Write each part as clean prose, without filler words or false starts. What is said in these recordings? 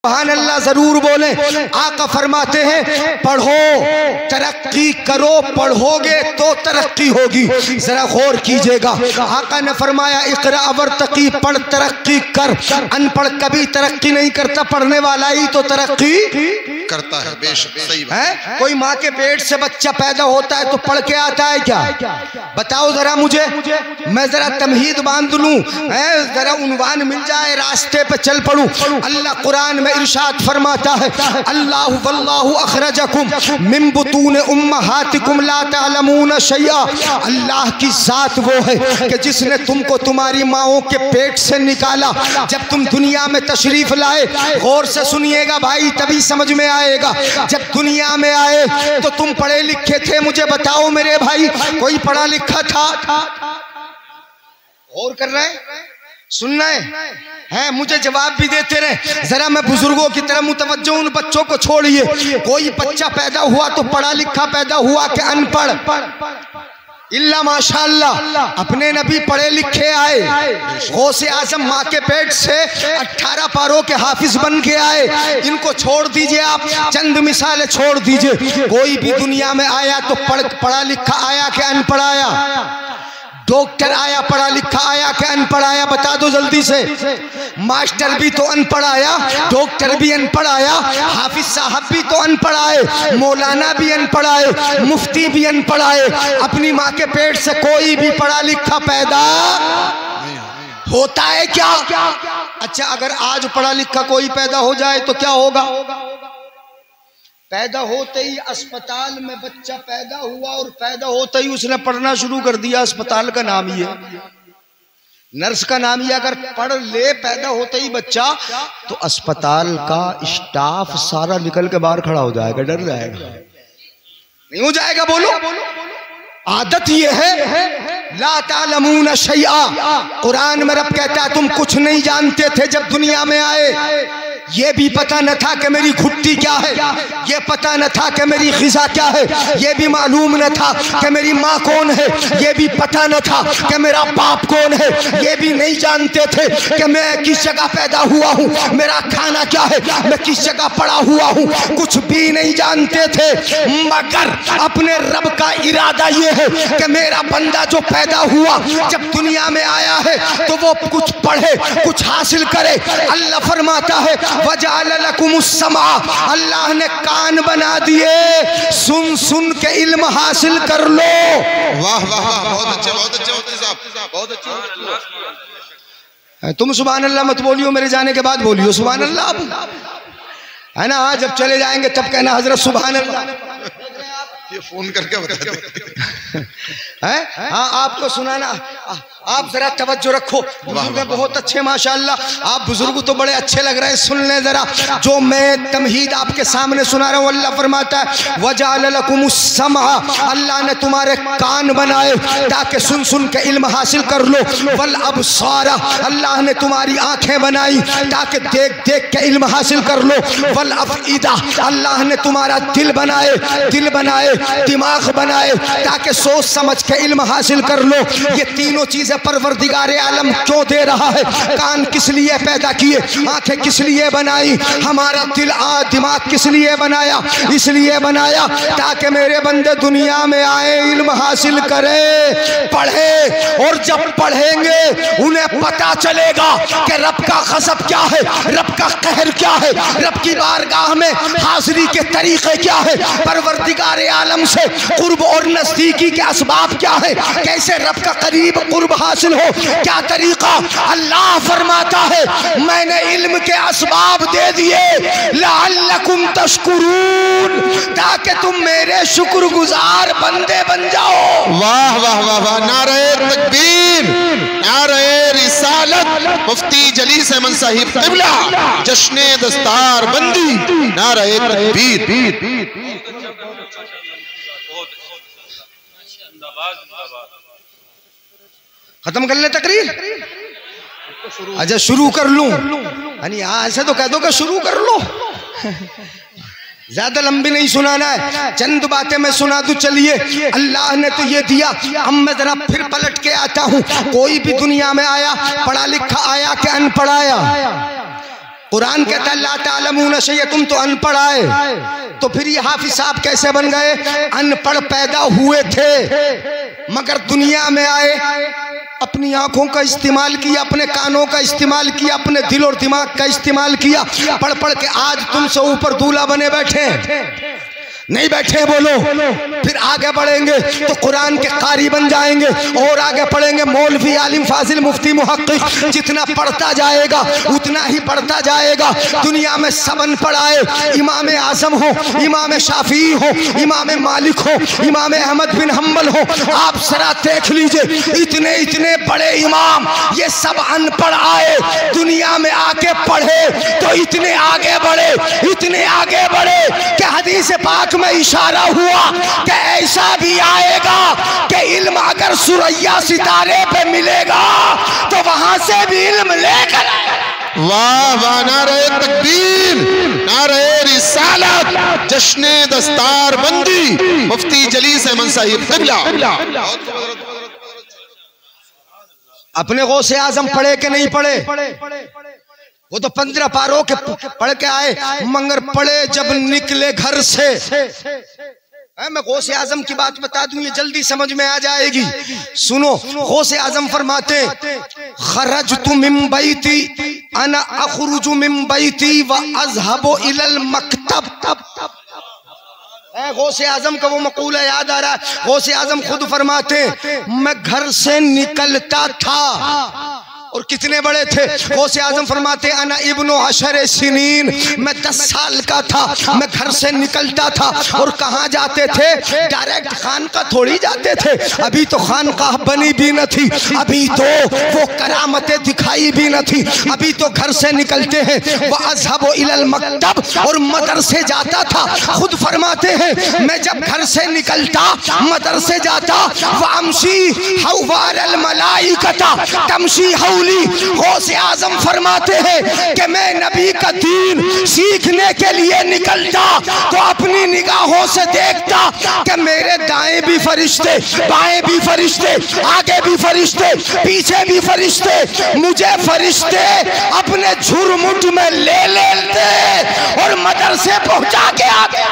सुभान अल्लाह जरूर बोले। आका फरमाते हैं पढ़ो, तरक्की करो, पढ़ोगे तो तरक्की होगी। जरा गौर कीजिएगा, आका ने फरमाया इक़रा वर्तकी, पढ़ तरक्की कर। अनपढ़ कभी तरक्की नहीं करता, पढ़ने वाला ही तो तरक्की करता है। बेशक सही बात है। कोई माँ के पेट से बच्चा पैदा होता है तो पढ़ के आता है क्या? बताओ जरा मुझे, मैं जरा तमहीद बांध लूं, जरा उन्वान मिल जाए, रास्ते पे चल पड़ूं। अल्लाह कुरान में इरशाद फरमाता है अल्लाहु वल्लाहु अखरजकुम मिन बुतून उम्महातिकुम ला तअलमून शैआ। अल्लाह की जात वो है कि जिसने तुमको तुम्हारी माओं के पेट से निकाला। जब तुम दुनिया में तशरीफ लाए, गौर से सुनिएगा भाई, तभी समझ में आएगा। जब दुनिया में आए तो तुम पढ़े लिखे थे? मुझे बताओ मेरे भाई, कोई पढ़ा लिखा था? और कर रहे हैं, सुनना है मुझे जवाब भी देते रहे। जरा मैं बुजुर्गों की तरह मुतवज्जो, उन बच्चों को छोड़िए। कोई बच्चा पैदा हुआ तो पढ़ा लिखा पैदा हुआ कि अनपढ़? इल्ला माशाअल्लाह अपने नबी पढ़े लिखे आए। गौसे आजम माँ के पेट से 18 पारों के हाफिज बन के आए। इनको छोड़ दीजिए आप, चंद मिसालें छोड़ दीजिए। कोई भी दुनिया में आया तो पढ़ा लिखा आया कि अनपढ़ आया? डॉक्टर आया पढ़ा लिखा आया कि अनपढ़ आया? बता दो जल्दी से। मास्टर भी तो अनपढ़ आया, डॉक्टर भी अनपढ़ आया, हाफिज साहब भी तो अनपढ़ आए, मौलाना भी अनपढ़ आए, मुफ्ती भी अनपढ़ आए। अपनी माँ के पेट से कोई भी पढ़ा लिखा पैदा होता है क्या? अच्छा, अगर आज पढ़ा लिखा कोई पैदा हो जाए तो क्या होगा? पैदा होते ही अस्पताल में बच्चा पैदा हुआ और पैदा होते ही उसने पढ़ना शुरू कर दिया। अस्पताल का नाम ही है, नर्स का नाम ही। अगर पढ़ ले पैदा होते ही बच्चा, तो अस्पताल का स्टाफ सारा निकल के बाहर खड़ा हो जाएगा, डर जाएगा। नहीं हो जाएगा? बोलो। आदत ये है ला तालमून शैआ। कुरान में रब कहता है तुम कुछ नहीं जानते थे जब दुनिया में आए। ये भी पता न था कि मेरी घुट्टी क्या है, ये पता न था कि मेरी ग़िज़ा क्या है, ये भी मालूम न था कि मेरी माँ कौन है, ये भी पता न था कि मेरा बाप कौन है, ये भी नहीं जानते थे कि मैं किस जगह पैदा हुआ हूँ, मेरा खाना क्या है, मैं किस जगह पड़ा हुआ हूँ, कुछ भी नहीं जानते थे। मगर अपने रब का इरादा ये है कि मेरा बंदा जो पैदा हुआ, जब दुनिया में आया है तो वो कुछ पढ़े, कुछ हासिल करे। अल्लाह फरमाता है वजअल लकुमुस्समा, अल्लाह ने कान बना दिए, सुन सुन के इल्म हासिल कर लो। वाह वाह, बहुत अच्छे, बहुत अच्छे मुफ्ती साहब, बहुत अच्छे। तुम सुभान अल्लाह मत बोलियो, मेरे जाने के बाद बोलियो सुभान अल्लाह, है ना? जब चले जाएंगे तब कहना हजरत सुभान अल्लाह। ये फोन करके बता दे। हाँ, आपको सुनाना। आप जरा तवज्जो रखो, बुजुर्ग बहुत अच्छे माशाअल्लाह। आप बुजुर्ग तो बड़े अच्छे लग रहे हैं, सुन लें जरा जो मैं तमहीद आपके सामने सुना रहा हूँ। अल्लाह फरमाता है वजअल लकुमुस्समा, अल्लाह ने तुम्हारे कान बनाए ताकि सुन सुन के इल्म हासिल कर लो। वल अबसारा, अल्लाह ने तुम्हारी आंखें बनाई ताकि देख देख के इल्म हासिल कर लो। वल अफइदा, अल्लाह ने तुम्हारा दिल बनाए, दिमाग बनाए ताकि सोच समझ के इल्म हासिल कर लो। ये तीनों चीजें परवरदिगार आलम क्यों दे रहा है? कान किस लिए पैदा किए, आंखें किस लिए बनाई, हमारा दिमाग किस लिए बनाया? इसलिए बनाया ताकि मेरे बंदे दुनिया में आए, इल्म हासिल करे, पढ़े, और जब पढ़ेंगे उन्हें पता चलेगा कि रब का गज़ब क्या है, रब का कहर क्या है, रब की बारगाह में हाजिरी के तरीके क्या है, परवरदिगार आलम से कुर्ब और नजदीकी के असबाब क्या है, कैसे रब का करीब कुर्ब हासिल हो, क्या तरीका। अल्लाह फरमाता है मैंने इल्म के असबाब दे दिए लअल्लकुम तशकुरून, ताकि तुम मेरे शुक्रगुजार बंदे बन जाओ। वाह वाह वाह वाह, नारे तकबीर, नारे रिसालत, मुफ्ती जलीस अहमद साहिब क़िबला, जश्ने दस्तार बंदी, नारे तकबीर। खत्म कर ले तकरीर? अच्छा शुरू कर लूं? यानी ऐसे तो कह दो कि शुरू कर लो, ज्यादा लंबी नहीं सुनाना है, चंद बातें मैं सुना दूं। चलिए, अल्लाह ने तो ये दिया, अब मैं जरा फिर पलट के आता हूं। कोई भी दुनिया में आया, पढ़ा लिखा आया कि अनपढ़ आया? कुरान कहता है ला तालमून शैअ, तुम तो अनपढ़ आए, तो फिर ये हाफिज साहब कैसे बन गए? अनपढ़ पैदा हुए थे मगर दुनिया में आए, अपनी आंखों का इस्तेमाल किया, अपने कानों का इस्तेमाल किया, अपने दिल और दिमाग का इस्तेमाल किया, पढ़ पढ़ के आज तुमसे ऊपर दूल्हा बने बैठे नहीं बैठे बोलो। फिर आगे बढ़ेंगे तो कुरान के कारी बन जाएंगे और आगे पढ़ेंगे मौलवी, आलिम, फाजिल, मुफ्ती, मुहक्किक। जितना पढ़ता जाएगा उतना ही पढ़ता जाएगा। दुनिया में सब अनपढ़ आए, इमाम आजम हो, इमाम शाफी हो, इमाम मालिक हो, इमाम अहमद बिन हम्बल हो, आप जरा देख लीजिए इतने इतने बड़े इमाम ये सब अनपढ़ आए, दुनिया में आके पढ़े तो इतने आगे बढ़े, इतने आगे बढ़े कि हदीस पाक में इशारा हुआ कि ऐसा भी आएगा कि इल्म अगर सुरैया सितारे पे मिलेगा तो वहां से भी इल्म लेकर। वाह वाह, नारे तकबीर, नारे रिसालत, जश्ने दस्तार बंदी, मुफ्ती जलीस अहमद साहिब क़िबला। अपने गौसे आजम पढ़े के नहीं पढ़े? वो तो 15 पारों के पढ़ के आए, मगर पढ़े जब निकले घर से। मैं गौसे आजम की बात बता दूं, ये जल्दी समझ में आ जाएगी। सुनो, गौसे आजम फरमाते खरजतु मिन बैती अना अखरुजु मिन बैती व अज़हबु इलल मकतब। गौसे आजम का वो मकूला याद आ रहा है। गौसे आजम खुद फरमाते मैं घर से निकलता था, और कितने बड़े थे। गौसे आजम फरमाते अना इब्नु अशर सिनीन, मैं 10 साल का था, मैं घर से निकलता था। और कहाँ जाते थे? डायरेक्ट खानका थोड़ी जाते थे, अभी तो खानकाह बनी भी न थी, अभी तो वो करामतें दिखाई भी न थी, अभी तो घर से निकलते हैं। वह अज़हबु इलल मकतब, और मदरसे जाता था। खुद फरमाते हैं मैं जब घर से निकलता मदरसे जाता, वह अमशी हवारल मलाइकता तमशी हौली। गौसे आजम फरमाते हैं कि मैं नबी का दीन सीखने के लिए निकलता तो अपनी निगाहों से देखता कि मेरे दाएं भी फरिश्ते, बाएं भी फरिश्ते, आगे भी फरिश्ते, पीछे भी फरिश्ते, मुझे फरिश्ते अपने झुरमुट में ले लेते और मदरसे पहुंचा के आगे।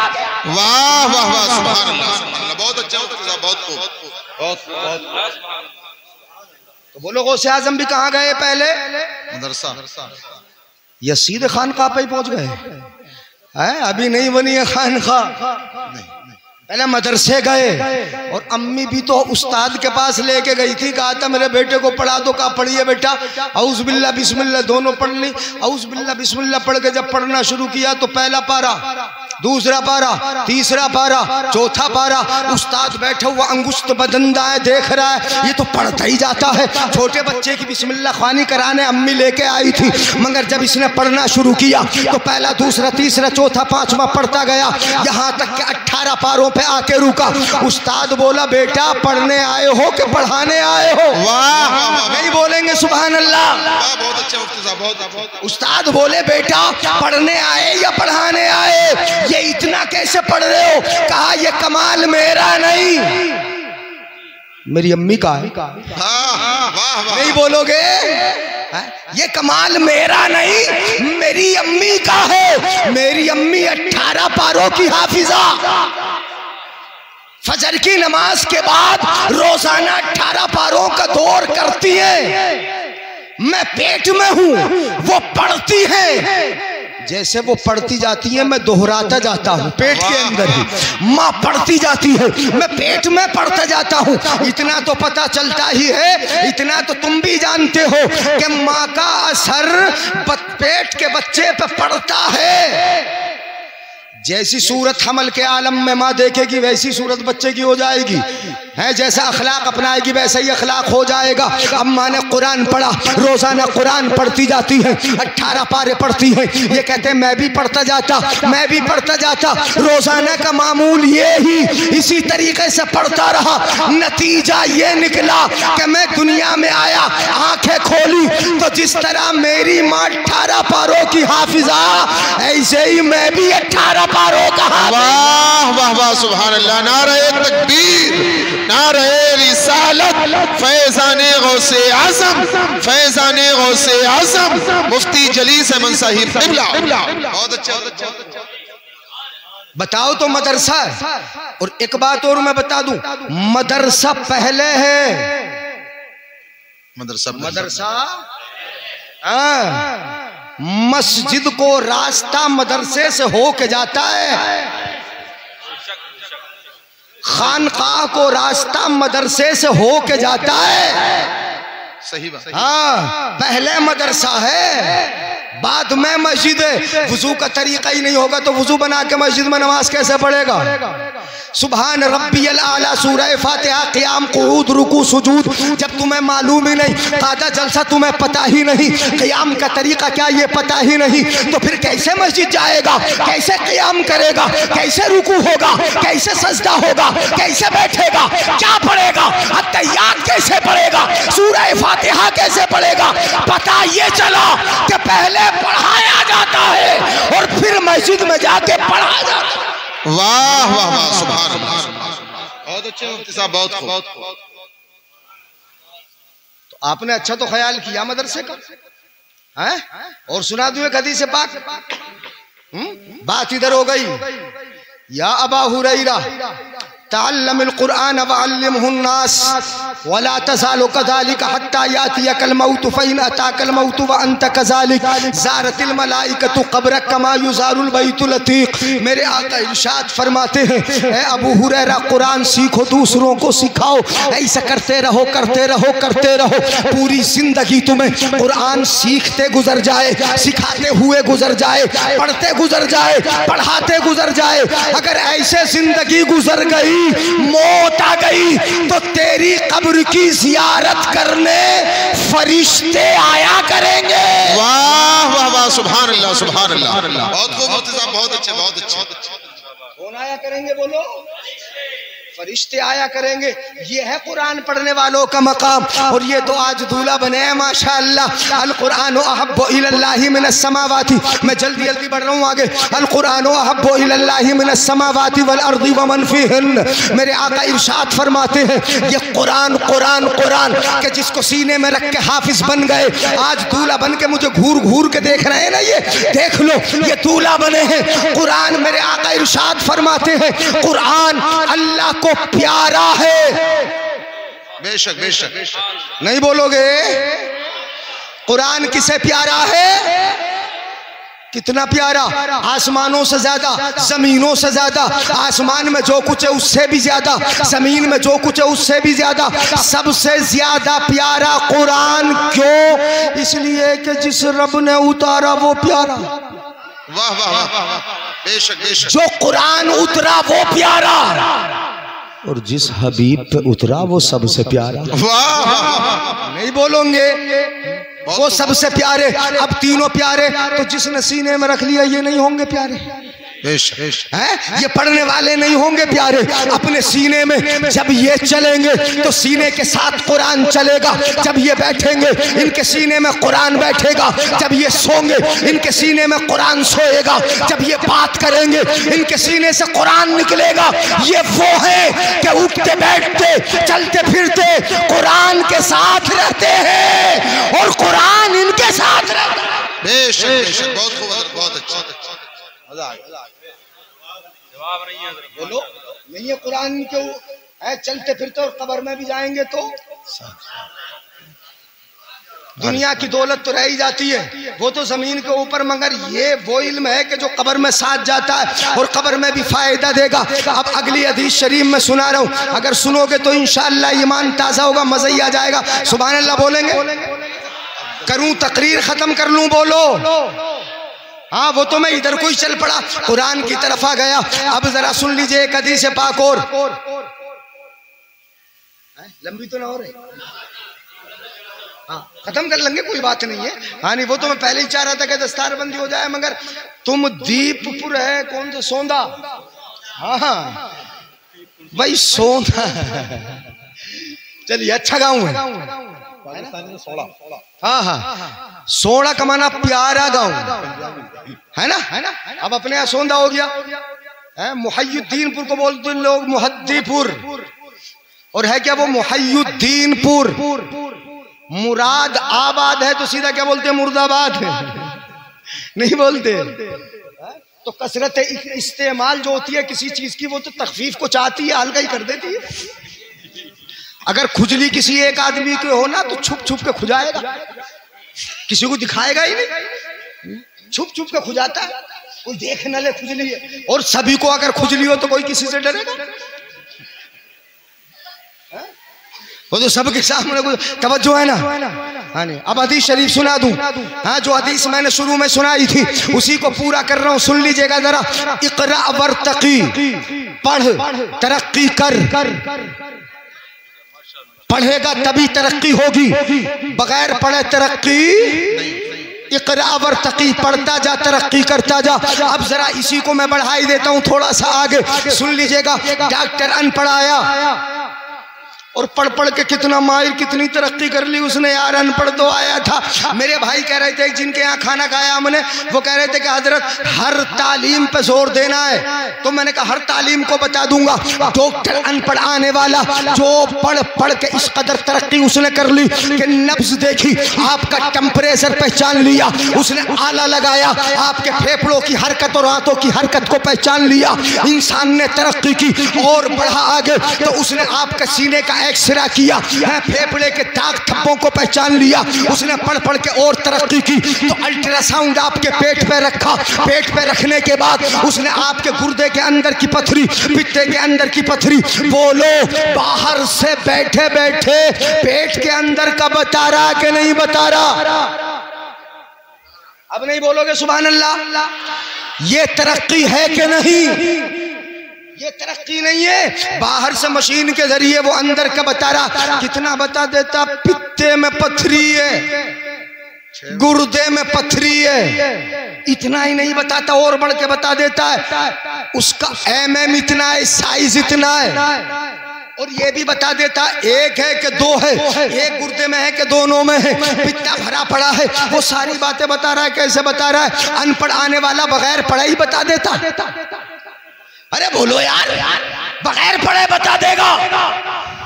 वाह वाह वाह, सुभान अल्लाह, बहुत अच्छा, बहुत तो बोलो गौसे आजम भी कहाँ गए? पहले मदरसा, या सीधे खानकाह पे ही पहुंच गए हैं? अभी नहीं बनी है खानकाह, पहले मदरसे गए। और अम्मी भी तो उस्ताद के पास लेके गई थी, कहा था मेरे बेटे को पढ़ा दो। कहा पढ़िए बेटा, औज़ बिल्लाह बिस्मिल्लाह दोनों पढ़ ली। औज़ बिल्लाह बिस्मिल्लाह पढ़ के जब पढ़ना शुरू किया तो पहला पारा, दूसरा पारा, तीसरा पारा, चौथा पारा। उस्ताद बैठा हुआ अंगुष्ठ बदंदाएं देख रहा है, ये तो पढ़ता ही जाता है। छोटे बच्चे की बिस्मिल्लाह ख़वानी कराने अम्मी लेके आई थी, मगर जब इसने पढ़ना शुरू किया तो पहला, दूसरा, तीसरा, चौथा, पांचवा पढ़ता गया, यहाँ तक कि 18 पारों पे आके रुका। उस्ताद बोला बेटा पढ़ने आए हो कि पढ़ाने आए हो? वाह, नहीं बोलेंगे सुभान अल्लाह? बहुत अच्छा मुफ्ती साहब, बहुत। उस्ताद बोले बेटा पढ़ने आए या पढ़ाने आए? ये इतना कैसे पढ़ रहे हो? कहा ये कमाल मेरा नहीं, मेरी अम्मी का है। नहीं बोलोगे? ये कमाल मेरा नहीं, मेरी अम्मी का है। मेरी अम्मी 18 पारों की हाफिजा, फजर की नमाज के बाद रोजाना 18 पारों का दौर करती है। मैं पेट में हूं, वो पढ़ती है। जैसे वो पढ़ती जाती है मैं दोहराता जाता हूँ पेट के अंदर ही। माँ पढ़ती जाती है, मैं पेट में पढ़ता जाता हूँ। इतना तो पता चलता ही है, इतना तो तुम भी जानते हो कि माँ का असर पेट के बच्चे पे पड़ता है। जैसी सूरत हमल के आलम में माँ देखेगी वैसी सूरत बच्चे की हो जाएगी, है जैसा अखलाक अपनाएगी वैसा ही अखलाक हो जाएगा। अम्मा ने कुरान पढ़ा, रोजाना कुरान पढ़ती जाती है, 18 पारे पढ़ती है। ये कहते हैं मैं भी पढ़ता जाता, मैं भी पढ़ता जाता। रोजाना का मामूल ये ही इसी तरीके से पढ़ता रहा। नतीजा ये निकला कि मैं दुनिया में आया, आंखें खोली तो जिस तरह मेरी माँ 18 पारों की हाफिजा, ऐसे ही मैं भी 18 पारों का। वाह वाह वाह, सुभान अल्लाह, नारे तकबीर, नारे रिसालत फैजाने गौसे आजम, फैजाने गौसे आजम मुफ्ती जलीस अहमद साहिब क़िबला। बहुत अच्छा। बताओ तो मदरसा है। और एक बात और मैं बता दूं, मदरसा पहले है। मदरसा मस्जिद को रास्ता मदरसे से होके जाता है, खानकाह को रास्ता मदरसे से होके जाता है। सही बात। हाँ, पहले मदरसा है, बाद में मस्जिद है। वुजू का तरीका ही नहीं होगा तो वुजू बना के मस्जिद में नमाज कैसे पढ़ेगा? सुभान रब्बियल आला, सूरह फातिहा, क़ियाम, क़ुऊद, रुकू, सुजूद जब तुम्हें मालूम ही नहीं, कादा जलसा तुम्हें पता ही नहीं, क़ियाम का तरीका क्या ये पता ही नहीं, तो फिर कैसे मस्जिद जाएगा? कैसे क़ियाम करेगा? कैसे रुकू होगा? कैसे सजदा होगा? कैसे बैठेगा? क्या पढ़ेगा? अत्तहियात कैसे पढ़ेगा? सूरह फातिहा कैसे पढ़ेगा? पता ये चला कि पहले पढ़ाया जाता है और फिर मस्जिद में जाके पढ़ा जाता है। वाह वाह वाह, सुभान अल्लाह। बहुत अच्छे मुफ्ती साहब, बहुत। तो आपने अच्छा तो ख्याल किया मदरसे का है? और सुना दूं एक हदीस पाक। बात इधर हो गई। या अबा हुरैरा तअल्लमिल कुरआन वअल्लिमहुन नास वला तज़ालु कज़ालिका हत्ता यातियकल मौत फइन अताकल मौत व अंत कज़ालिक ज़ारतिल मलाइकतु क़ब्रक कमा युज़ारुल बैतुल अतीक। मेरे आका इरशाद फरमाते हैं, ए अबू हुरैरा, कुरान सीखो, दूसरों को सिखाओ, ऐसा करते रहो, करते रहो, करते रहो, पूरी जिंदगी तुम्हें कुरान सीखते गुजर जाए, सिखाते हुए गुजर जाए, पढ़ते गुजर जाए, पढ़ाते गुजर जाए। अगर ऐसे जिंदगी गुजर गई, मौत आ गई, तो तेरी कब्र की जियारत करने फरिश्ते आया करेंगे। वाह वाह वाह, सुभान अल्लाह, सुभान अल्लाह। बहुत खूब मुफ्ती साहब, बहुत अच्छे, बहुत अच्छे। कौन आया करेंगे बोलो? फरिश्ते आया करेंगे। ये है कुरान पढ़ने वालों का मकाम। और ये तो आज दूल्हा बने हैं माशाअल्लाह। अल कुरान अहब्बु इलल्लाहि मिनस समावाति। मैं जल्दी जल्दी बढ़ रहा हूँ आगे। अल कुरान अहब्बु इलल्लाहि मिनस समावाति वल अर्दि व मन फीहिन। मेरे आका इरशाद फरमाते हैं, ये कुरान कुरान कुरान के जिसको सीने में रख के हाफिज बन गए, आज दूल्हा बन के मुझे घूर घूर के देख रहे हैं ना, ये देख लो, ये दूल्हा बने हैं। कुरान, मेरे आका इरशाद फरमाते हैं, कुरान अल्लाह को प्यारा है। बेशक बेशक। नहीं बोलोगे? कुरान किसे प्यारा है? कितना प्यारा? आसमानों से ज्यादा, जमीनों से ज्यादा। आसमान में जो कुछ है उससे भी ज्यादा, जमीन में जो कुछ है उससे भी ज्यादा, सबसे ज्यादा प्यारा कुरान। क्यों? इसलिए कि जिस रब ने उतारा वो प्यारा। वाह वाह वाह, बेशक बेशक। जो कुरान उतरा वो प्यारा, और जिस हबीब पे उतरा वो सबसे प्यारा। वाह, नहीं बोलोगे? वो सबसे प्यारे। अब तीनों प्यारे, तो जिसने सीने में रख लिया ये नहीं होंगे प्यारे? है? ये पढ़ने वाले नहीं होंगे प्यारे? अपने सीने में जब ये चलेंगे तो सीने के साथ कुरान चलेगा। जब ये बैठेंगे इनके सीने में कुरान बैठेगा। जब ये सोंगे इनके सीने में कुरान सोएगा। जब ये बात करेंगे इनके सीने से कुरान निकलेगा। ये वो है कि उठते बैठते चलते फिरते कुरान के साथ रहते हैं और कुरान इनके साथ रहता है। बेशक बेशक, बहुत खूब, बहुत अच्छा। मजा आ गया। बोलो, नहीं है कुरान के है, चलते फिरते और कब्र में भी जाएंगे तो दुनिया की दौलत तो रह ही जाती है, वो तो जमीन के ऊपर, मगर ये वो इल्म है कि जो कब्र में साथ जाता है और कब्र में भी फायदा देगा। अब अगली हदीस शरीफ में सुना रहा हूँ, अगर सुनोगे तो इंशाअल्लाह ईमान ताज़ा होगा, मज़ा ही आ जाएगा। सुभान अल्लाह बोलेंगे? करूँ तकरीर खत्म कर लूँ? बोलो। हाँ, वो तो मैं इधर कोई चल पड़ा, कुरान की तरफ आ गया। अब जरा सुन लीजिए एक हदीस पाक और। लंबी तो ना हो रही? हाँ, खत्म कर लेंगे, कोई बात नहीं है। हाँ नहीं, वो तो मैं पहले ही चाह रहा था कि दस्तारबंदी हो जाए, मगर तुम दीपपुर है, कौन सा सोंदा? हाँ भाई सोंदा। चलिए, अच्छा गाँव है। हाँ हाँ, सोना कमाना प्यारा गाँव है ना, है ना। अब अपने यहाँ सोंदा हो गया है, मुहय्यिद्दीनपुर को बोलते लोग मुहद्दीपुर, और है क्या वो मुहय्युद्दीनपुर। मुराद आबाद है तो सीधा क्या बोलते हैं, मुर्दाबाद है, नहीं बोलते। तो कसरत इस्तेमाल जो होती है किसी चीज की, वो तो तखफीफ को चाहती है, हल्का ही कर देती है। अगर खुजली किसी एक आदमी के हो ना तो छुप छुप के खुजाएगा, किसी को दिखाएगा ही नहीं, छुप छुप के खुजाता है, कोई देख न ले खुजली है। और सभी को अगर खुजली हो तो कोई किसी से डरेगा? वो तो सबके सामने तवज्जो है ना। हाँ नहीं, अब हदीस शरीफ सुना दूं। हाँ, जो हदीस मैंने शुरू में सुनाई थी उसी को पूरा कर रहा हूँ, सुन लीजिएगा जरा। इक़रा वर्तकी, पढ़ तरक्की कर, पढ़ेगा तभी तरक्की होगी, बगैर पढ़े तरक्की। इक़रा वर्तकी, पढ़ता जा तरक्की करता जा। अब जरा इसी को मैं बढ़ाई देता हूँ थोड़ा सा आगे, सुन लीजिएगा। डॉक्टर अनपढ़ आया और पढ़ पढ़ के कितना माहिर, कितनी तरक्की कर ली उसने यार। अनपढ़ तो आया था। मेरे भाई कह रहे थे जिनके यहाँ खाना खाया हमने, वो कह रहे थे कि हजरत हर तालीम पे जोर देना है। तो मैंने कहा हर तालीम को बता दूंगा। डॉक्टर अनपढ़ आने वाला जो पढ़ पढ़ के इस कदर तरक्की उसने कर ली कि नब्ज देखी, आपका टेम्परेचर पहचान लिया उसने, आला लगाया, आपके फेफड़ों की हरकत और हाथों की हरकत को पहचान लिया। इंसान ने तरक्की की और बढ़ा आगे तो उसने आपके सीने का एक्सरे किया, फेफड़े के ताक थप्पों को पहचान लिया उसने, पढ़ पढ़ के और तरक्की की। तो अल्ट्रासाउंड आपके पेट पे रखा, पेट पे रखने के बाद उसने आपके गुर्दे के अंदर की पथरी, पित्ते के अंदर की पथरी, बोलो बाहर से बैठे बैठे पेट के अंदर का बता रहा कि नहीं बता रहा? अब नहीं बोलोगे सुभान अल्लाह? ये तरक्की है कि नहीं? ये तरक्की नहीं है। बाहर से मशीन के जरिए वो अंदर का बता रहा। कितना बता देता? पित्ते में पथरी है, गुर्दे में पथरी है। इतना ही नहीं बताता, और बढ़ के बता देता है उसका mm इतना है, साइज इतना है। और ये भी बता देता एक है कि दो है, एक गुर्दे में है कि दोनों में है, पित्ता भरा पड़ा है। वो सारी बातें बता रहा है। कैसे बता रहा है? अनपढ़ आने वाला बगैर पढ़े ही बता देता। अरे बोलो यार, बगैर पढ़े बता देगा।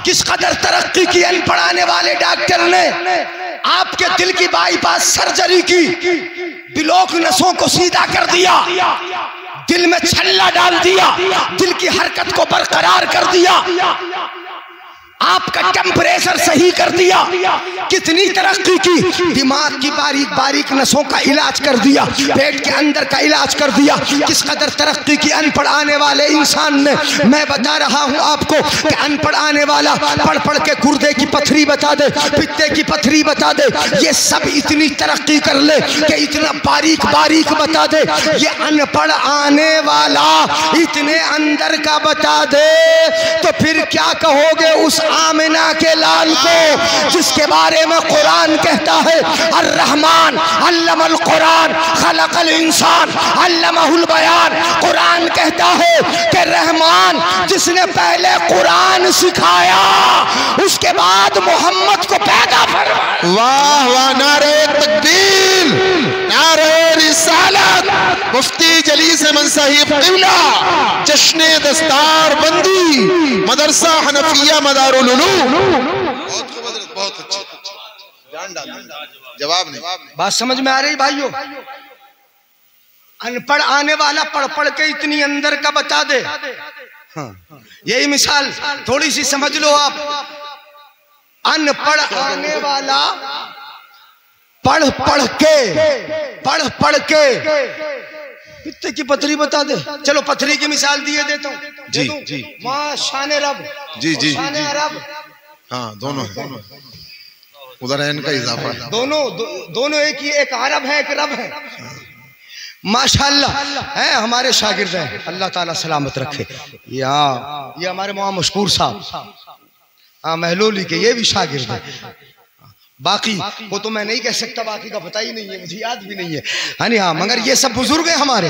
किस कदर तरक्की की अनपढ़ आने वाले डॉक्टर ने। आपके दिल की बाईपास सर्जरी की, ब्लॉक नसों को सीधा कर दिया, दिल में छल्ला डाल दिया, दिल की हरकत को बरकरार कर दिया, आपका टेम्परेचर सही कर दिया। कितनी तरक्की की, दिमाग की बारीक बारीक नसों का इलाज कर दिया, पेट के अंदर का इलाज कर दिया। किस कदर तरक्की की अनपढ़ आने वाले इंसान ने। मैं बता रहा हूं आपको कि अनपढ़ आने वाला पढ़ पढ़ के गुर्दे की पथरी बता दे, पित्ते की पथरी बता दे, ये सब इतनी तरक्की कर ले कि इतना बारीक बारीक बता दे। ये अनपढ़ आने वाला इतने अंदर का बता दे तो फिर क्या कहोगे उस आमिना के लाल को जिसके बारे में कुरान कहता है अर्रहमान अल्लमल कुरान खलकल इंसान अल्लमहुल बयान। कुरान कहता है कि रहमान जिसने पहले कुरान सिखाया उसके बाद मोहम्मद को पैदा फरमाया। वाह वाह, नारे तकबीर, नारे रिसालत, मुफ्ती जलीस अहमद साहिब क़िबला, जश्ने दस्तार बंदी, मदरसा हनफिया मदारुल उलूम। बहुत अच्छा, जान डाल, जवाब नहीं। बात समझ में आ रही भाइयों? अनपढ़ आने वाला पढ़ पढ़ के इतनी अंदर का बता दे। हाँ, यही मिसाल थोड़ी सी समझ लो आप। अनपढ़ आने वाला पढ़ पढ़ के पित्ते की पथरी बता दे। चलो पथरी की मिसाल दिए देता हूँ। जी जी, माँ शान रब, जी जी, रब। हाँ दोनों उधर है, इनका इजाफा है। दोनों एक ही, एक अरब है एक रब है। माशाअल्लाह है, हमारे शागिर्द हैं, अल्लाह ताला सलामत रखे। ये हमारे मौलाना मशकूर साहब, हाँ महलोली के, ये भी शागिर्द है। बाकी वो तो मैं नहीं कह सकता, बाकी का पता ही नहीं है, मुझे याद भी नहीं है। हाँ, मगर ये सब बुजुर्ग हैं हमारे,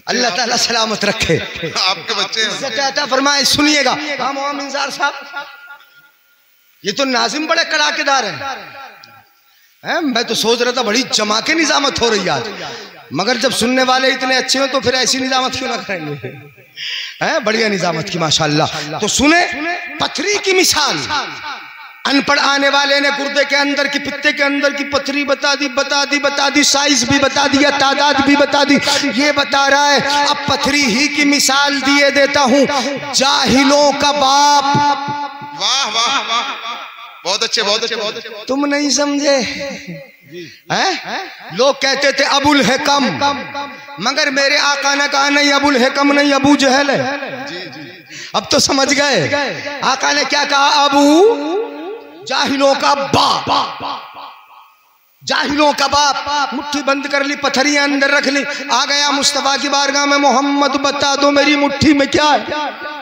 अल्लाह ताला सलामत रखे। आपके बच्चे फरमाए, सुनिएगा। हाँ मोहम्मद इंजार साहब, ये तो नाजिम बड़े कड़ाकेदार हैं। मैं तो सोच रहा था बड़ी जमा के निजामत हो रही आज, मगर जब सुनने वाले इतने अच्छे हो तो फिर ऐसी निजामत क्यों ना करेंगे? बढ़िया निजामत की माशाअल्लाह। तो सुने पथरी की मिसाल अनपढ़ आने वाले ने गुर्दे के अंदर की, पित्ते के अंदर की पथरी बता दी, साइज भी बता दिया, तादाद भी बता दी। ये बता रहा है अब पथरी ही की मिसाल दिए देता हूं, जाहिलों का बाप। वाह वाह वाह, बहुत अच्छे बहुत अच्छे बहुत अच्छे। तुम नहीं समझे हैं? लोग कहते थे अबुल हिकम, मगर मेरे आका ने कहा नहीं, अबुल हिकम नहीं, अबू जहल है। अब तो समझ गए आका ने क्या कहा, अबू जाहिलों का बाप, जाहिलों का बाप। मुट्ठी बंद कर ली, पथरियां अंदर रख ली, आ गया मुस्तफा की बारगाह में, मोहम्मद बता दो मेरी मुट्ठी में क्या है।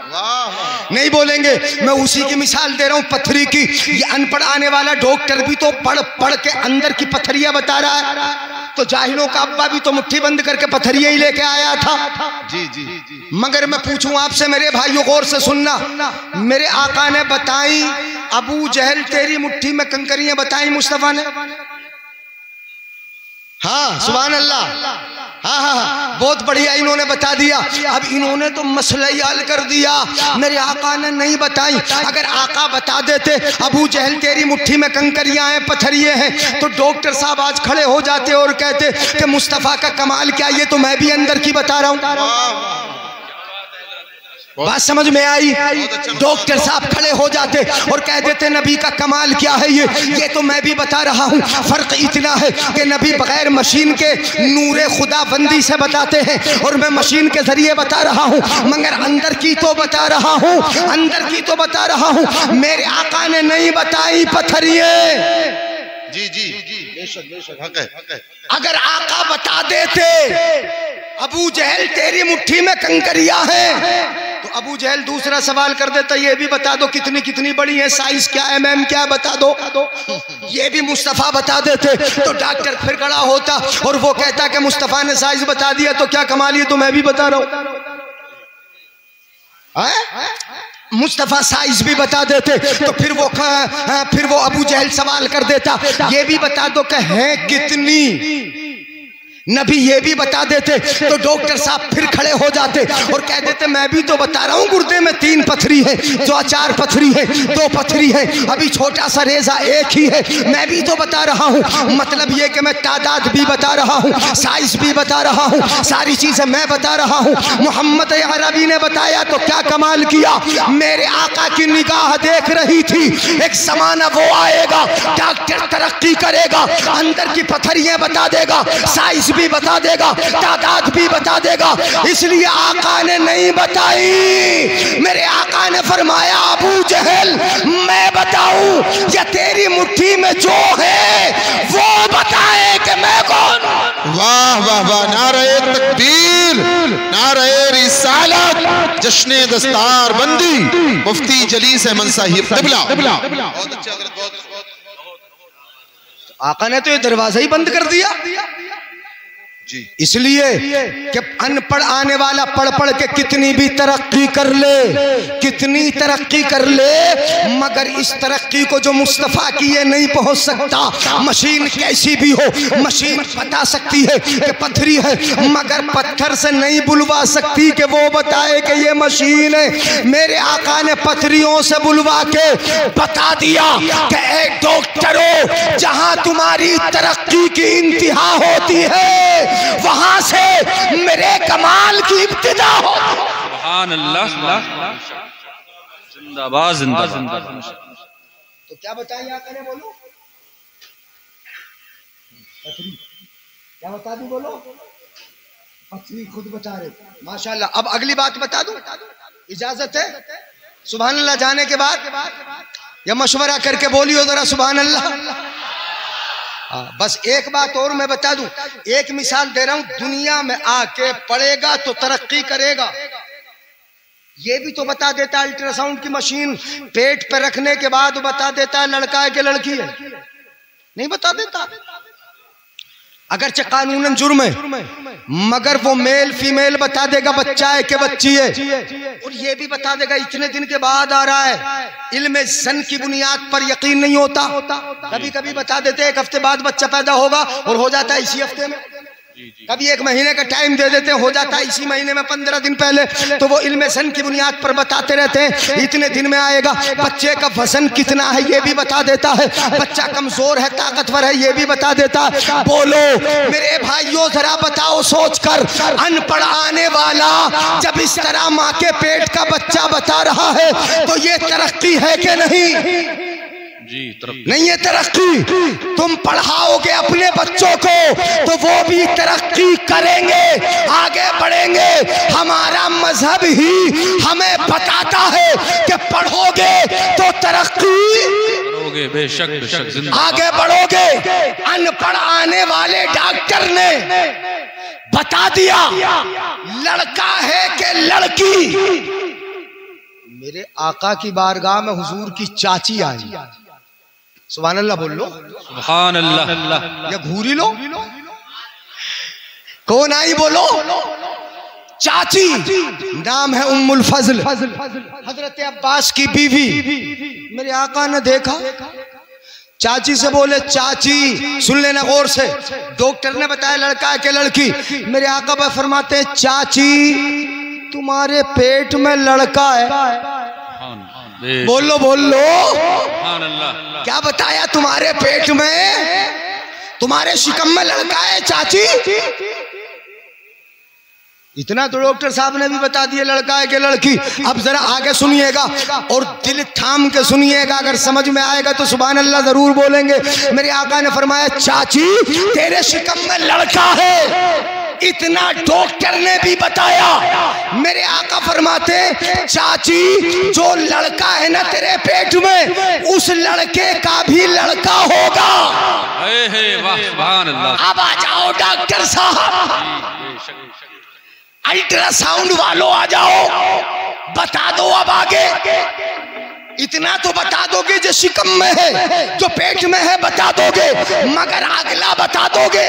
नहीं बोलेंगे, मैं उसी की मिसाल दे रहा हूं पथरी की। ये अनपढ़ आने वाला डॉक्टर भी तो पढ़ पढ़ के अंदर की पथरियां बता रहा है, तो जाहिलों का अब्बा भी तो मुट्ठी बंद करके पथरियां ही लेके आया था। जी जी जी। मगर मैं पूछूं आपसे मेरे भाइयों, गौर से सुनना, मेरे आका ने बताई अबू जहल तेरी मुट्ठी में कंकरियां बताई मुस्तफा ने? हाँ सुभान अल्लाह, हाँ, बहुत बढ़िया, इन्होंने बता दिया। अब इन्होंने तो मसला ही हल कर दिया, मेरे आका ने नहीं बताई। अगर आका बता देते अबू जहल तेरी मुट्ठी में कंकरियां हैं, पत्थरिए हैं, तो डॉक्टर साहब आज खड़े हो जाते और कहते कि मुस्तफा का कमाल क्या, ये तो मैं भी अंदर की बता रहा हूं। बात समझ में आई? डॉक्टर साहब खड़े हो जाते और कह देते नबी का कमाल क्या है, ये तो मैं भी बता रहा हूँ। फर्क इतना है कि नबी बगैर मशीन के नूरे खुदाबंदी से बताते हैं और मैं मशीन के जरिए बता रहा हूँ, मगर अंदर की तो बता रहा हूँ, अंदर की तो बता रहा हूँ। मेरे आका ने नहीं बताई पत्थरिए। जी जी जी, बेशक बेशक, हक है। अगर आका बता देते अबू जहल तेरी मुट्ठी में कंकरियां हैं, तो अबू जहल दूसरा सवाल कर देता, ये भी बता दो कितनी कितनी बड़ी है, साइज क्या है, मैम क्या बता दो। ये भी मुस्तफा बता देते तो डॉक्टर फिर खड़ा होता और वो कहता कि मुस्तफा ने साइज बता दिया तो क्या कमाल, ये तो मैं भी बता रहा हूं। मुस्तफा साइज भी बता देते तो फिर वो अबू जहल सवाल कर देता, ये भी बता दो कि है कितनी। नबी ये भी बता देते तो डॉक्टर साहब फिर खड़े हो जाते और कह देते मैं भी तो बता रहा हूँ, गुर्दे में 3 पथरी है, जो 4 पथरी है, 2 पथरी है, अभी छोटा सा रेजा एक ही है, मैं भी तो बता रहा हूँ। मतलब ये कि मैं तादाद भी बता रहा हूँ, साइज भी बता रहा हूँ, सारी चीजें मैं बता रहा हूँ। मोहम्मद अरबी ने बताया तो क्या कमाल किया, मेरे आका की निगाह देख रही थी। एक जमाना वो आएगा, डॉक्टर तरक्की करेगा, अंदर की पथरियां बता देगा, साइज भी बता देगा, तादाद भी बता देगा, इसलिए आका ने नहीं बताई। मेरे आका ने फरमाया अबू जहल मैं बताऊं या तेरी मुट्ठी में जो है वो बताए कि मैं कौन। वाह वाह वाह, नारे तकबीर, नारे रिसालत, जश्ने दस्तार बंदी, मुफ्ती जलीस अहमद साहिब क़िबला। बहुत अच्छे हज़रत, बहुत। आका ने तो ये दरवाजा ही बंद कर दिया जी, इसलिए कि अनपढ़ आने वाला पढ़ पढ़ के कितनी भी तरक्की कर ले, कितनी तरक्की कर ले, मगर इस तरक्की को जो मुस्तफा की ये नहीं पहुंच सकता। मशीन कैसी भी हो, मशीन बता सकती है कि पत्थरी है, मगर पत्थर से नहीं बुलवा सकती कि वो बताए कि ये मशीन है। मेरे आका ने पत्थरियों से बुलवा के बता दिया कि एक डॉक्टरों, जहां तुम्हारी तरक्की की इंतहा होती है वहां से मेरे कमाल की इब्तिदा हो। सुभान अल्लाह, जिंदाबाद जिंदाबाद। तो क्या बताएं आका ने, बोलो पथरी क्या बता दूं, बोलो पथरी खुद बता रहे माशाल्लाह। अब अगली बात बता दूं, इजाजत है सुभान अल्लाह जाने के बाद, या मशवरा करके बोलियो जरा सुभान अल्लाह। बस एक बात और मैं बता दूं, एक मिसाल दे रहा हूं, दुनिया में आके पढ़ेगा तो तरक्की करेगा। ये भी तो बता देता है, अल्ट्रासाउंड की मशीन पेट पे रखने के बाद बता देता है लड़का है कि लड़की है, नहीं बता देता। अगरचे कानूनन जुर्म है, मगर वो मेल फीमेल बता देगा, बच्चा है कि बच्ची है, और ये भी बता देगा इतने दिन के बाद आ रहा है। इल्म ज़न की बुनियाद पर यकीन नहीं होता, कभी कभी बता देते 1 हफ्ते बाद बच्चा पैदा होगा और हो जाता है इसी हफ्ते में। कभी 1 महीने का टाइम दे देते हैं, हो जाता है इसी महीने में 15 दिन पहले, तो वो इल्म सन की बुनियाद पर बताते रहते हैं इतने दिन में आएगा। बच्चे का वजन कितना है ये भी बता देता है, बच्चा कमजोर है ताकतवर है ये भी बता देता है। बोलो मेरे भाइयों जरा बताओ सोचकर, अनपढ़ आने वाला जब इस तरह माँ के पेट का बच्चा बता रहा है तो ये तरक्की है कि नहीं? जी नहीं है तरक्की। तुम पढ़ाओगे अपने बच्चों को तो वो भी तरक्की करेंगे, आगे बढ़ेंगे। हमारा मजहब ही हमें बताता है कि पढ़ोगे तो तरक्की करोगे, बेशक बेशक आगे बढ़ोगे। अनपढ़ आने वाले डॉक्टर ने बता दिया लड़का है कि लड़की। मेरे आका की बारगाह में हुजूर की चाची आई, सुभान अल्लाह बोल लो, सुभान अल्लाह, या घूरी लो, कौन आई बोलो? चाची, नाम है उम्मुल फजल, हजरत अब्बास की बीवी। मेरे आका ने देखा, चाची से बोले चाची सुन लेना गौर से, डॉक्टर ने बताया लड़का है कि लड़की। मेरे आका फरमाते हैं चाची तुम्हारे पेट में लड़का है। बोलो बोलो, क्या बताया तुम्हारे पेट में, तुम्हारे शिकम में लड़का है चाची? इतना तो डॉक्टर साहब ने भी बता दिया लड़का है कि लड़की। अब जरा आगे सुनिएगा और दिल थाम के सुनिएगा, अगर समझ में आएगा तो सुभान अल्लाह जरूर बोलेंगे। मेरे आका ने फरमाया चाची तेरे शिकम में लड़का है, इतना डॉक्टर ने भी बताया। मेरे आका फरमाते चाची जो लड़का है ना तेरे पेट में, उस लड़के का भी लड़का होगा। अब आ जाओ डॉक्टर साहब, अल्ट्रासाउंड वालों आ जाओ, बता दो अब आगे। इतना तो बता दोगे जो शिकम में है, जो पेट में है बता दोगे, मगर अगला बता दोगे?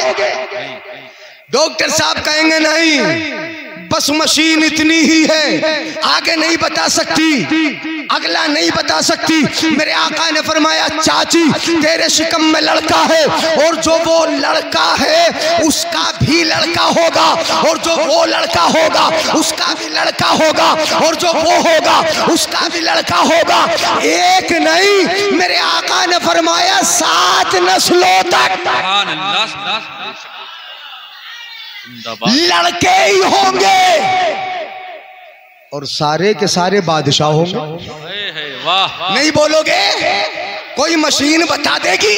डॉक्टर साहब कहेंगे नहीं, बस मशीन इतनी ही है, आगे नहीं बता सकती, अगला नहीं बता सकती। मेरे आका ने फरमाया चाची तेरे शिकम में लड़का है, और जो वो लड़का है उसका भी लड़का होगा, और जो वो लड़का होगा उसका भी लड़का होगा, और जो वो होगा उसका भी लड़का होगा। एक नहीं, मेरे आका ने फरमाया 7 नस्लों तक लड़के ही होंगे, और सारे के सारे बादशाह होंगे। नहीं बोलोगे? कोई मशीन बता देगी?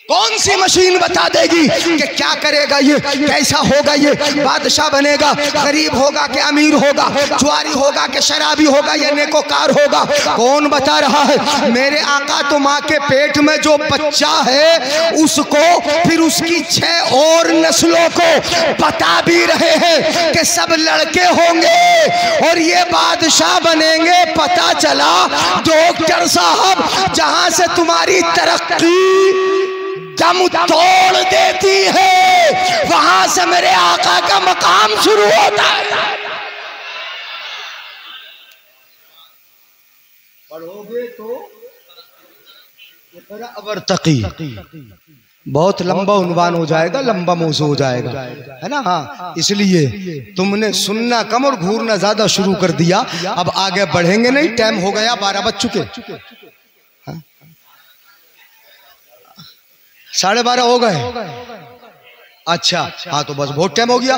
कौन सी मशीन बता देगी कि क्या करेगा ये, कैसा होगा ये, बादशाह बनेगा, गरीब होगा कि अमीर होगा, जुआरी होगा कि शराबी होगा या नेकोकार होगा? कौन बता रहा है? मेरे आका तो माँ के पेट में जो बच्चा है उसको, फिर उसकी 6 और नस्लों को बता भी रहे हैं कि सब लड़के होंगे और ये बादशाह बनेंगे। पता चला डॉक्टर साहब जहां से तुम्हारी तरक्की दम तोड़ देती है, वहां से मेरे आका का मकाम शुरू होता है। पढ़ोगे तो बहुत लंबा उन्वान हो जाएगा, लंबा मौजू हो जाएगा, है ना? हाँ, इसलिए तुमने सुनना कम और घूरना ज्यादा शुरू कर दिया। अब आगे बढ़ेंगे नहीं, टाइम हो गया, 12 बज चुके, 12:30 हो गए। अच्छा हाँ, तो बस बहुत टाइम हो गया।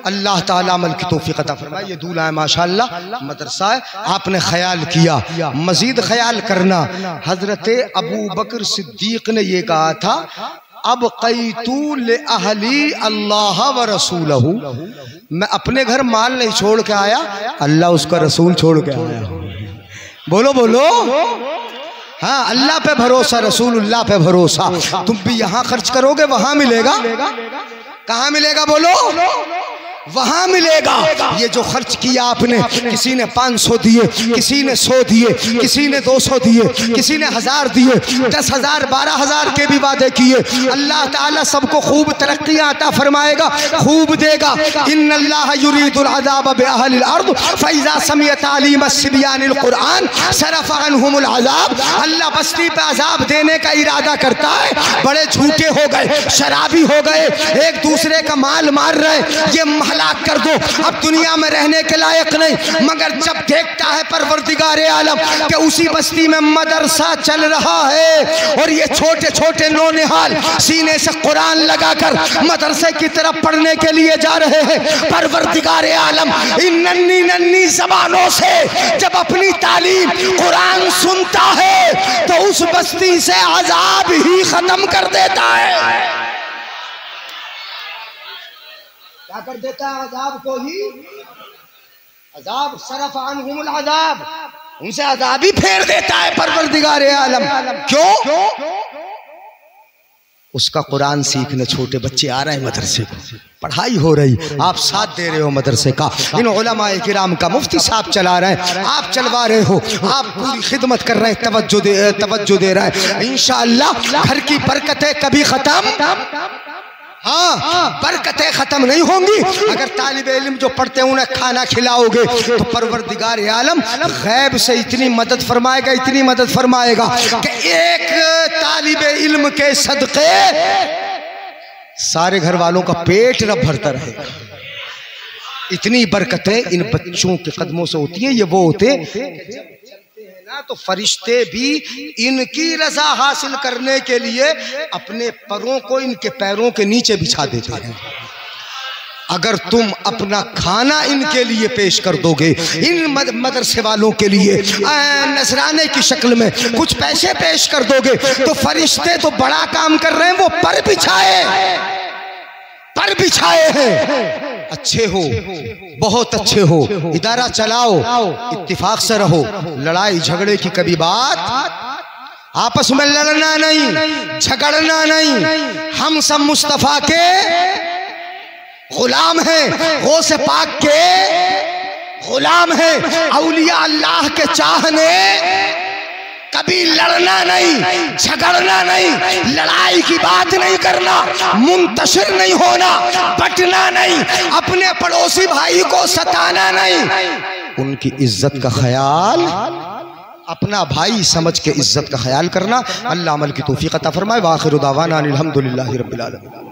अल्लाह ताला अमल की तौफीक अता फरमाए। ये दूल्हा है माशाअल्लाह, मदरसा है, आपने ख्याल किया, मजीद ख्याल करना। हजरत अबू बकर सिद्दीक ने ये कहा था, अब क़ैतूल अहली अल्लाह व रसूलहू, मैं अपने घर माल नहीं छोड़ के आया, अल्लाह उसका रसूल छोड़ के आया। बोलो बोलो, हाँ, अल्लाह पे भरोसा, रसूलुल्लाह पे भरोसा। तुम भी यहाँ खर्च करोगे वहां मिलेगा, कहाँ मिलेगा बोलो? वहां मिलेगा। ये जो खर्च किया आपने, किसी ने 500 दिए, किसी ने 100 दिए, किसी ने 200 दिए, किसी ने 1000 दिए, 10,000 12,000 के भी वादे किए। अल्लाह ताला सबको खूब तरक्कियां अता फरमाएगा, खूब देगा। इन्नल्लाह युरीदुल अज़ाब बिअहलिल अर्द फइज़ा समिअ तालीम सिबियानिल कुरान सरफ़ अन्हुमुल अज़ाब। अल्लाह बस्ती पे अजाब देने का इरादा करता है। बड़े झूठे हो गए, शराबी हो गए, एक दूसरे का माल मार रहे, ये हलाक कर दो, अब दुनिया में रहने के लायक नहीं। मगर जब देखता है परवरदिगारे आलम कि उसी बस्ती में मदरसा चल रहा है और ये छोटे छोटे नौनिहाल सीने से कुरान लगाकर मदरसे की तरफ पढ़ने के लिए जा रहे हैं, परवरदिगारे आलम इन नन्ही नन्ही ज़बानों से जब अपनी तालीम कुरान सुनता है तो उस बस्ती से अजाब ही खत्म कर देता है। क्या कर देता है? अजाब को ही, अजाब सरफ़ अन्हुमुल अजाब, उनसे अजाब ही फेर देता है परवरदिगारे आलम। क्यों? उसका कुरान सीखने छोटे बच्चे आ रहे हैं मदरसे को, पढ़ाई हो रही, आप साथ दे रहे हो मदरसे का, इन उलमाए किराम का मुफ्ती साहब चला रहे हैं, आप चलवा रहे हो, आप पूरी खिदमत कर रहे हैं, तवज्जो दे रहे हैं। इंशाअल्लाह घर की बरकतें कभी खत्म, हाँ बरकतें खत्म नहीं होंगी अगर तालिब इल्म जो पढ़ते हैं उन्हें खाना खिलाओगे तो परवरदिगार आलम गैब से इतनी मदद फरमाएगा, इतनी मदद फरमाएगा कि एक तालिब इल्म के सदक़े सारे घर वालों का पेट न भरता रहेगा। इतनी बरकतें इन बच्चों के कदमों से होती हैं। ये वो होते ना तो फरिश्ते भी इनकी रजा हासिल करने के लिए अपने पैरों को इनके पैरों के नीचे बिछा देते हैं। अगर तुम अपना खाना इनके लिए पेश कर दोगे, इन मदरसे वालों के लिए नजराने की शक्ल में कुछ पैसे पेश कर दोगे तो फरिश्ते तो बड़ा काम कर रहे हैं, वो पर बिछाए हैं। अच्छे हो, बहुत अच्छे हो, इदारा चलाओ, इत्तिफाक से रहो, लड़ाई झगड़े की कभी बात, आपस में लड़ना नहीं, झगड़ना नहीं। हम सब मुस्तफा के गुलाम हैं, गौसे पाक के गुलाम हैं, औलिया अल्लाह के चाहने। कभी लड़ना नहीं, झगड़ना नहीं, लड़ाई की बात नहीं करना, मुंतशिर नहीं होना, बटना नहीं, अपने पड़ोसी भाई को सताना नहीं, उनकी इज्जत का ख्याल, अपना भाई समझ के इज्जत का ख्याल करना। अल्लाह अमल की तौफीक अता फरमाए। व आखिरु दावाना अनिल हम्दुलिल्लाहि रब्बिल आलमीन।